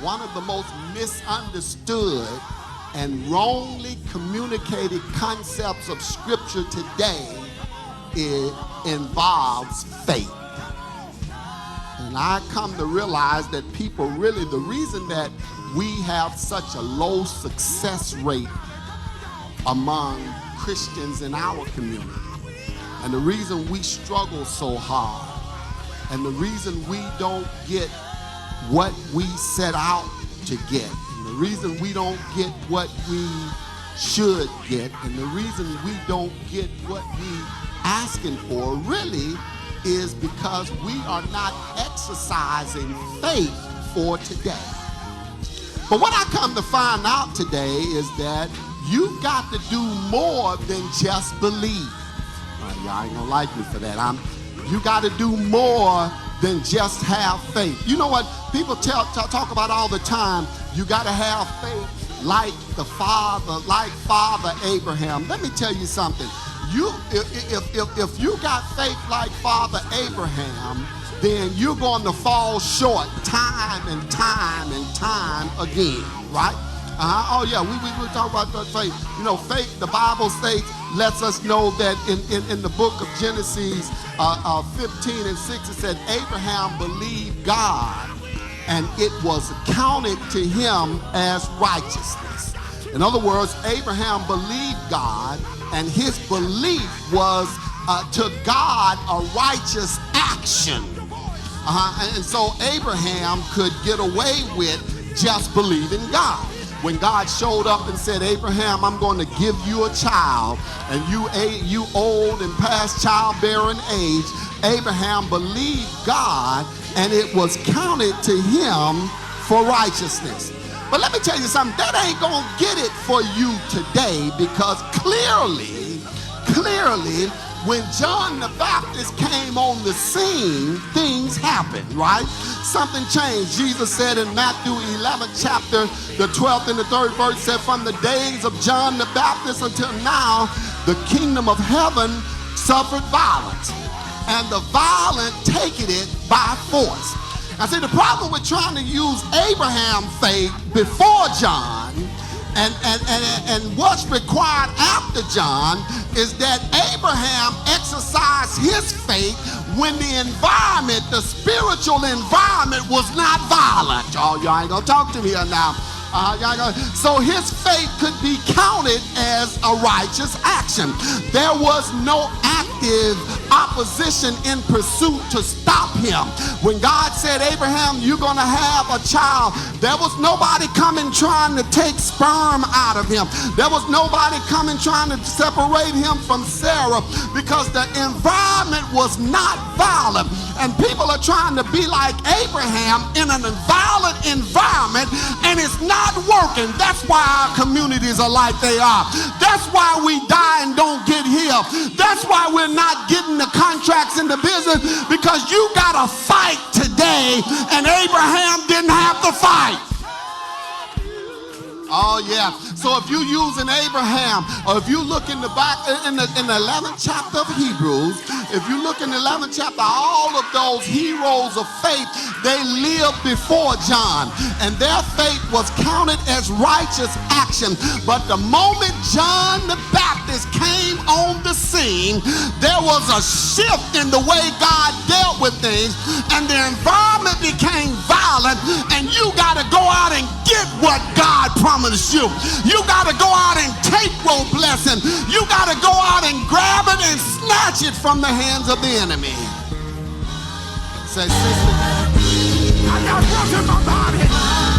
one of the most misunderstood and wrongly communicated concepts of Scripture today involves faith. And I come to realize that people really, the reason that we have such a low success rate among Christians in our community, and the reason we struggle so hard, and the reason we don't get what we set out to get, and the reason we don't get what we should get, and the reason we don't get what we asking for really is because we are not exercising faith for today. But what I come to find out today is that you've got to do more than just believe. Y'all ain't gonna like me for that. You got to do more than just have faith. You know what people talk about all the time? You got to have faith like Father Abraham. Let me tell you something. If you got faith like Father Abraham, then you're going to fall short time and time and time again, right? Oh yeah, we talk about that faith. You know, faith, the Bible states, lets us know that in the book of Genesis 15 and 6, it said, Abraham believed God, and it was accounted to him as righteousness. In other words, Abraham believed God, and his belief was to God a righteous action. And so Abraham could get away with just believing God. When God showed up and said, Abraham, I'm going to give you a child, and you old and past childbearing age, Abraham believed God, and it was counted to him for righteousness. But let me tell you something, that ain't going to get it for you today, because clearly, when John the Baptist came on the scene, things happened, right? Something changed. Jesus said in Matthew 11 chapter, the 12th and the 3rd verse said, from the days of John the Baptist until now, the kingdom of heaven suffered violence, and the violent taken it by force. Now see, the problem with trying to use Abraham's faith before John and what's required after John is that Abraham exercised his faith when the environment, the spiritual environment, was not violent. Oh, y'all ain't gonna talk to me here now. So his faith could be counted as a righteous action. There was no active opposition in pursuit to stop him. When God said, Abraham, you're going to have a child, there was nobody coming trying to take sperm out of him. There was nobody coming trying to separate him from Sarah, because the environment was not violent. And people are trying to be like Abraham in an violent environment, and it's not working. That's why our communities are like they are. That's why we die and don't get healed. That's why we're not getting the contracts in the business, because you got to fight today, and Abraham didn't have to fight. Oh yeah. So if you use an Abraham, or if you look in the back in the 11th chapter of Hebrews, if you look in the 11th chapter, all of those heroes of faith, they lived before John, and their faith was counted as righteous action. But the moment John the Baptist came on the scene, there was a shift in the way God dealt with things, and the environment became violent, and you got to go out and get what God promised you. You got to go out and take your blessing. You got to go out and grab it and snatch it from the hands of the enemy. Say, sister, I got breath in my body.